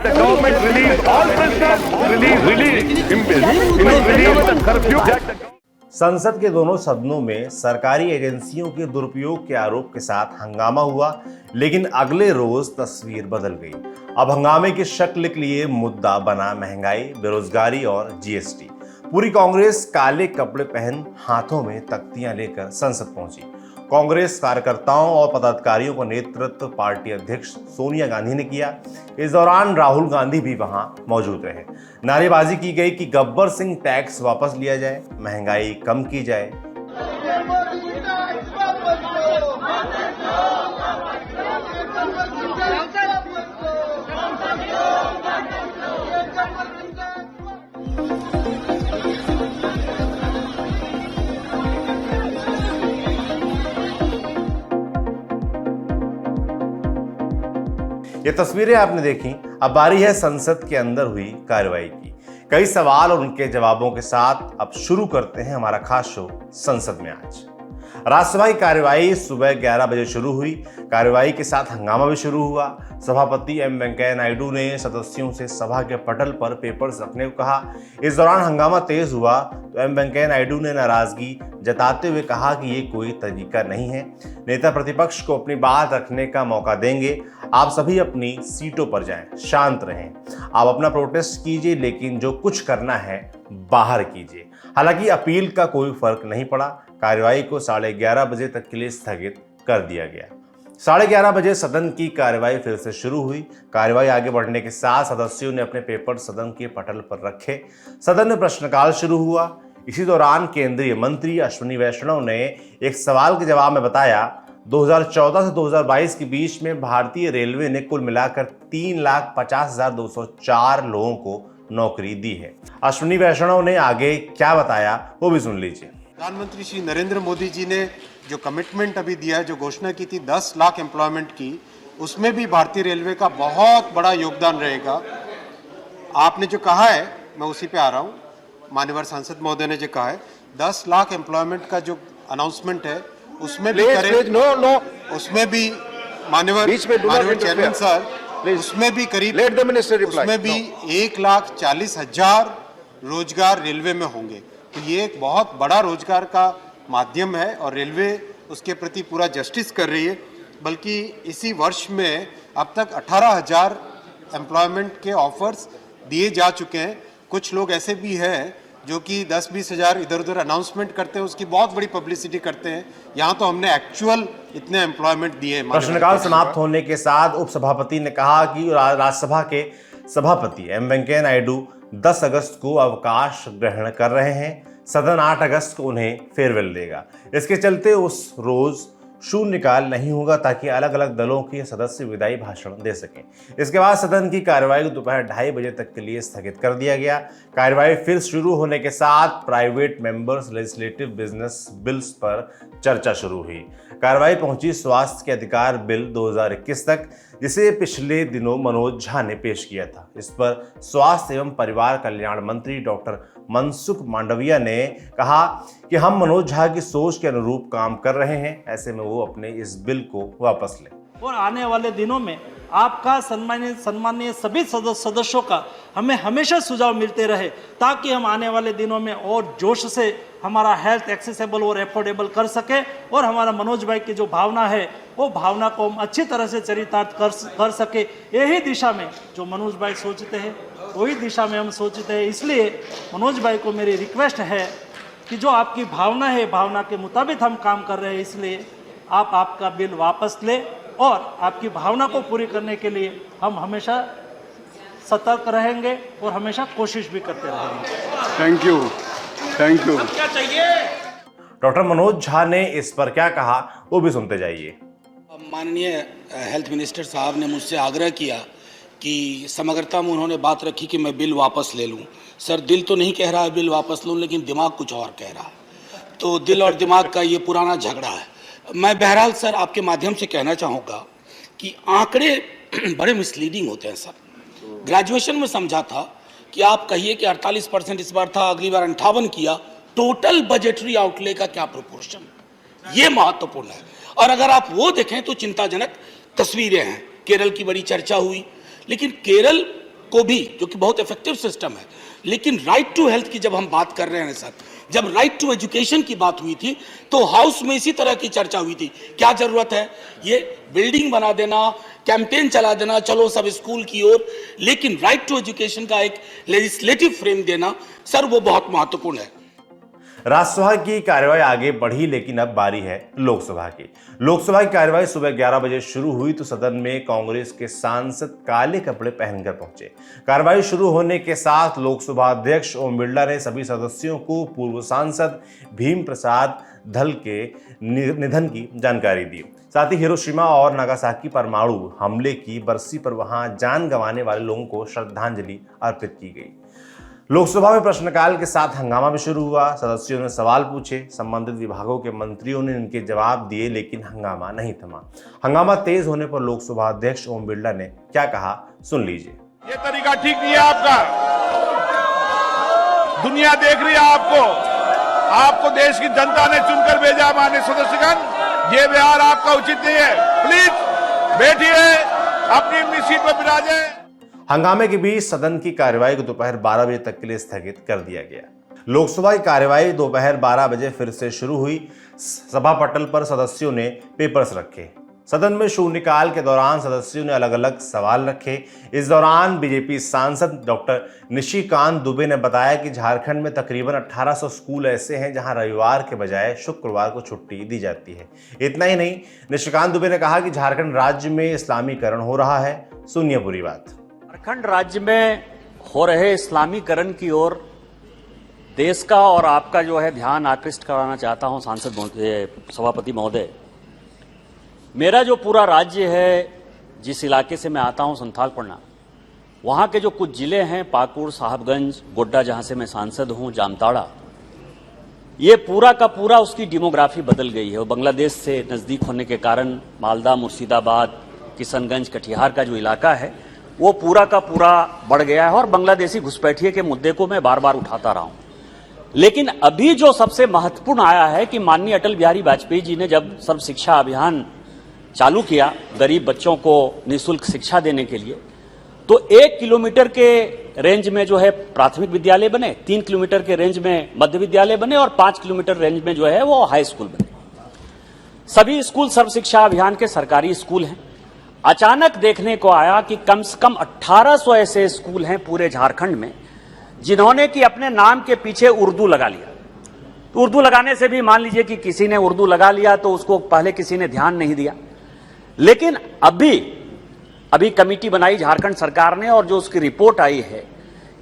the government release all prisoners, release the curfew. संसद के दोनों सदनों में सरकारी एजेंसियों के दुरुपयोग के आरोप के साथ हंगामा हुआ, लेकिन अगले रोज तस्वीर बदल गई। अब हंगामे की शक्ल के लिए मुद्दा बना महंगाई, बेरोजगारी और जीएसटी। पूरी कांग्रेस काले कपड़े पहन हाथों में तख्तियां लेकर संसद पहुंची। कांग्रेस कार्यकर्ताओं और पदाधिकारियों का नेतृत्व पार्टी अध्यक्ष सोनिया गांधी ने किया। इस दौरान राहुल गांधी भी वहां मौजूद रहे। नारेबाजी की गई कि गब्बर सिंह टैक्स वापस लिया जाए, महंगाई कम की जाए। ये तस्वीरें आपने देखी। अब बारी है संसद के अंदर हुई कार्रवाई की। कई सवाल और उनके जवाबों के साथ अब शुरू करते हैं हमारा खास शो संसद में आज। राज्यसभा की कार्यवाही सुबह 11 बजे शुरू हुई। कार्यवाही के साथ हंगामा भी शुरू हुआ। सभापति एम वेंकैया नायडू ने सदस्यों से सभा के पटल पर पेपर्स रखने को कहा। इस दौरान हंगामा तेज हुआ तो एम वेंकैया नायडू ने नाराजगी जताते हुए कहा कि ये कोई तरीका नहीं है। नेता प्रतिपक्ष को अपनी बात रखने का मौका देंगे। आप सभी अपनी सीटों पर जाएं, शांत रहें। आप अपना प्रोटेस्ट कीजिए, लेकिन जो कुछ करना है बाहर कीजिए। हालांकि अपील का कोई फर्क नहीं पड़ा। कार्यवाही को 11:30 बजे तक के लिए स्थगित कर दिया गया। 11:30 बजे सदन की कार्यवाही फिर से शुरू हुई। कार्यवाही आगे बढ़ने के साथ सदस्यों ने अपने पेपर सदन के पटल पर रखे। सदन में प्रश्नकाल शुरू हुआ। इसी दौरान केंद्रीय मंत्री अश्विनी वैष्णव ने एक सवाल के जवाब में बताया 2014 से 2022 के बीच में भारतीय रेलवे ने कुल मिलाकर 3,50,204 लोगों को नौकरी दी है। अश्विनी वैष्णव ने आगे क्या बताया वो भी सुन लीजिए। प्रधानमंत्री श्री नरेंद्र मोदी जी ने जो कमिटमेंट अभी दिया है, जो घोषणा की थी 10 लाख एम्प्लॉयमेंट की, उसमें भी भारतीय रेलवे का बहुत बड़ा योगदान रहेगा। आपने जो कहा है मैं उसी पे आ रहा हूँ। माननीय सांसद महोदय ने जो कहा है 10 लाख एम्प्लॉयमेंट का जो अनाउंसमेंट है उसमें भी उसमें भी माननीय चेयरमैन सर, उसमें भी करीब उसमें भी 1,40,000 रोजगार रेलवे में होंगे। तो ये एक बहुत बड़ा रोजगार का माध्यम है और रेलवे उसके प्रति पूरा जस्टिस कर रही है। बल्कि इसी वर्ष में अब तक 18,000 एम्प्लॉयमेंट के ऑफर्स दिए जा चुके हैं। कुछ लोग ऐसे भी हैं जो कि 10-20 हज़ार इधर उधर अनाउंसमेंट करते हैं, उसकी बहुत बड़ी पब्लिसिटी करते हैं। यहाँ तो हमने एक्चुअल इतने एम्प्लॉयमेंट दिए। प्रश्नकाल समाप्त होने के साथ उपसभापति ने कहा कि राज्यसभा के सभापति एम वेंकैया नायडू 10 अगस्त को अवकाश ग्रहण कर रहे हैं। सदन 8 अगस्त को उन्हें फेयरवेल देगा। इसके चलते उस रोज शून्यकाल नहीं होगा ताकि अलग अलग दलों के सदस्य विदाई भाषण दे सकें। इसके बाद सदन की कार्यवाही दोपहर 2:30 बजे तक के लिए स्थगित कर दिया गया। कार्यवाही फिर शुरू होने के साथ private members legislative business bills पर चर्चा शुरू हुई। कार्यवाही पहुंची स्वास्थ्य के अधिकार बिल 2021 तक, जिसे पिछले दिनों मनोज झा ने पेश किया था। इस पर स्वास्थ्य एवं परिवार कल्याण मंत्री डॉक्टर मनसुख मांडविया ने कहा कि हम मनोज झा की सोच के अनुरूप काम कर रहे हैं। ऐसे में वो अपने इस बिल को वापस लें। और आने वाले दिनों में आपका सम्मानीय सभी सदस्यों का हमें हमेशा सुझाव मिलते रहे, ताकि हम आने वाले दिनों में और जोश से हमारा हेल्थ एक्सेसिबल और एफोर्डेबल कर सके और हमारा मनोज भाई की जो भावना है वो भावना को हम अच्छी तरह से चरितार्थ कर सके। यही दिशा में जो मनोज भाई सोचते हैं वही दिशा में हम सोचते हैं। इसलिए मनोज भाई को मेरी रिक्वेस्ट है कि जो आपकी भावना है, भावना के मुताबिक हम काम कर रहे हैं, इसलिए आप आपका बिल वापस लें और आपकी भावना को पूरी करने के लिए हम हमेशा सतर्क रहेंगे और हमेशा कोशिश भी करते रहेंगे। Thank you. क्या चाहिए? डॉक्टर मनोज झा ने इस पर क्या कहा वो भी सुनते जाइए। माननीय हेल्थ मिनिस्टर साहब ने मुझसे आग्रह किया कि समग्रता में उन्होंने बात रखी कि मैं बिल वापस ले लूं। सर, दिल तो नहीं कह रहा है बिल वापस लूं, लेकिन दिमाग कुछ और कह रहा है। तो दिल और दिमाग का ये पुराना झगड़ा है। मैं बहरहाल सर आपके माध्यम से कहना चाहूँगा कि आंकड़े बड़े मिसलीडिंग होते हैं सर। ग्रेजुएशन में समझा था कि आप कहिए कि 48% इस बार था, अगली बार 58 किया। टोटल बजटरी आउटले का क्या प्रोपोर्शन, ये महत्वपूर्ण है। और अगर आप वो देखें तो चिंताजनक तस्वीरें हैं। केरल की बड़ी चर्चा हुई, लेकिन केरल को भी, जो कि बहुत इफेक्टिव सिस्टम है, लेकिन राइट टू हेल्थ की जब हम बात कर रहे हैं सर, जब राइट टू एजुकेशन की बात हुई थी तो हाउस में इसी तरह की चर्चा हुई थी। क्या जरूरत है ये बिल्डिंग बना देना, कैंपेन चला देना, चलो सब स्कूल की ओर, लेकिन राइट टू एजुकेशन का एक लेजिस्लेटिव फ्रेम देना सर, वो बहुत महत्वपूर्ण है। राज्यसभा की कार्यवाही आगे बढ़ी, लेकिन अब बारी है लोकसभा की। लोकसभा की कार्यवाही सुबह 11 बजे शुरू हुई तो सदन में कांग्रेस के सांसद काले कपड़े पहनकर पहुंचे। कार्यवाही शुरू होने के साथ लोकसभा अध्यक्ष ओम बिरला ने सभी सदस्यों को पूर्व सांसद भीम प्रसाद धल के निधन की जानकारी दी। साथ ही हिरोशिमा और नागासाकी परमाणु हमले की बरसी पर वहां जान गंवाने वाले लोगों को श्रद्धांजलि अर्पित की गई। लोकसभा में प्रश्नकाल के साथ हंगामा भी शुरू हुआ। सदस्यों ने सवाल पूछे, संबंधित विभागों के मंत्रियों ने इनके जवाब दिए, लेकिन हंगामा नहीं थमा। हंगामा तेज होने पर लोकसभा अध्यक्ष ओम बिरला ने क्या कहा, सुन लीजिए। ये तरीका ठीक नहीं है आपका। दुनिया देख रही है आपको देश की जनता ने चुनकर भेजा। माननीय सदस्यगण, ये व्यवहार आपका उचित नहीं है। प्लीज बैठिए, अपनी सीट पर विराजे। हंगामे के बीच सदन की कार्यवाही को दोपहर 12 बजे तक के लिए स्थगित कर दिया गया। लोकसभा की कार्यवाही दोपहर 12 बजे फिर से शुरू हुई। सभा पटल पर सदस्यों ने पेपर्स रखे। सदन में शून्यकाल के दौरान सदस्यों ने अलग अलग सवाल रखे। इस दौरान बीजेपी सांसद डॉक्टर निशिकांत दुबे ने बताया कि झारखंड में तकरीबन 1800 स्कूल ऐसे हैं जहां रविवार के बजाय शुक्रवार को छुट्टी दी जाती है। इतना ही नहीं, निशिकांत दुबे ने कहा कि झारखंड राज्य में इस्लामीकरण हो रहा है। सुनिए पूरी बात। झारखंड राज्य में हो रहे इस्लामीकरण की ओर देश का और आपका जो है ध्यान आकृष्ट कराना चाहता हूं सांसद महोदय, सभापति महोदय। मेरा जो पूरा राज्य है, जिस इलाके से मैं आता हूं, संथाल पड़ना, वहां के जो कुछ जिले हैं, पाकुड़, साहबगंज, गोड्डा, जहां से मैं सांसद हूं, जामताड़ा, ये पूरा का पूरा उसकी डेमोग्राफी बदल गई है। वो बांग्लादेश से नजदीक होने के कारण मालदा, मुर्शिदाबाद, किशनगंज, कटिहार का जो इलाका है वो पूरा का पूरा बढ़ गया है और बांग्लादेशी घुसपैठिए के मुद्दे को मैं बार बार उठाता रहा हूं। लेकिन अभी जो सबसे महत्वपूर्ण आया है कि माननीय अटल बिहारी वाजपेयी जी ने जब सर्व शिक्षा अभियान चालू किया गरीब बच्चों को निःशुल्क शिक्षा देने के लिए, तो 1 किलोमीटर के रेंज में जो है प्राथमिक विद्यालय बने, 3 किलोमीटर के रेंज में मध्य विद्यालय बने और 5 किलोमीटर रेंज में जो है वो हाई स्कूल बने। सभी स्कूल सर्व शिक्षा अभियान के सरकारी स्कूल हैं। अचानक देखने को आया कि कम से कम 1800 ऐसे स्कूल हैं पूरे झारखंड में जिन्होंने कि अपने नाम के पीछे उर्दू लगा लिया। तो उर्दू लगाने से भी मान लीजिए कि किसी ने उर्दू लगा लिया तो उसको पहले किसी ने ध्यान नहीं दिया, लेकिन अभी कमेटी बनाई झारखंड सरकार ने और जो उसकी रिपोर्ट आई है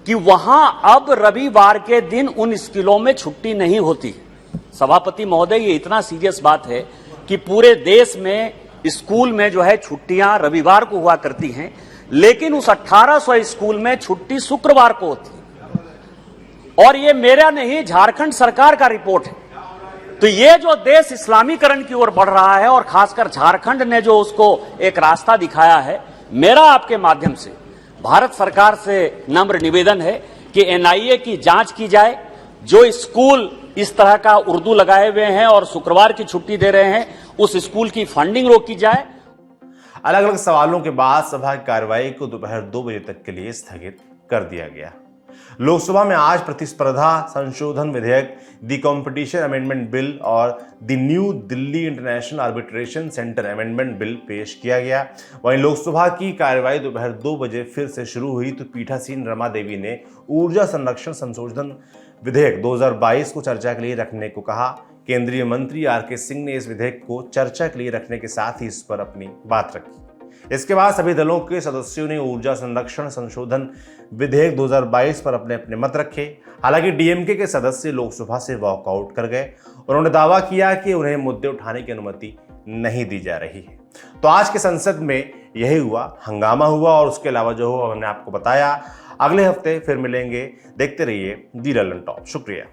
कि वहां अब रविवार के दिन उन स्कूलों में छुट्टी नहीं होती। सभापति महोदय, ये इतना सीरियस बात है कि पूरे देश में स्कूल में जो है छुट्टियां रविवार को हुआ करती हैं, लेकिन उस 1800 स्कूल में छुट्टी शुक्रवार को होती है। और ये मेरा नहीं, झारखंड सरकार का रिपोर्ट है। तो ये जो देश इस्लामीकरण की ओर बढ़ रहा है और खासकर झारखंड ने जो उसको एक रास्ता दिखाया है, मेरा आपके माध्यम से भारत सरकार से नम्र निवेदन है कि एनआईए की जांच की जाए। जो स्कूल इस तरह का उर्दू लगाए हुए हैं और शुक्रवार की छुट्टी दे रहे हैं, उस स्कूल की फंडिंग रोकी जाए। अलग अलग सवालों के बाद सभा की कार्यवाही को दोपहर 2 बजे तक के लिए स्थगित कर दिया गया। लोकसभा में आज प्रतिस्पर्धा संशोधन विधेयक, द कॉम्पिटिशन अमेंडमेंट बिल और the new Delhi international arbitration centre amendment bill पेश किया गया। वहीं लोकसभा की कार्यवाही दोपहर 2 बजे फिर से शुरू हुई तो पीठासीन रमा देवी ने ऊर्जा संरक्षण संशोधन विधेयक 2022 को चर्चा के लिए रखने को कहा। केंद्रीय मंत्री आर.के. सिंह ने इस विधेयक को चर्चा के लिए रखने के साथ ही इस पर अपनी बात रखी। इसके बाद सभी दलों के सदस्यों ने ऊर्जा संरक्षण संशोधन विधेयक 2022 पर अपने अपने मत रखे। हालांकि डीएमके के सदस्य लोकसभा से वॉकआउट कर गए। उन्होंने दावा किया कि उन्हें मुद्दे उठाने की अनुमति नहीं दी जा रही है। तो आज के संसद में यही हुआ, हंगामा हुआ और उसके अलावा जो हमने आपको बताया। अगले हफ्ते फिर मिलेंगे। देखते रहिए दी ललन टॉप। शुक्रिया।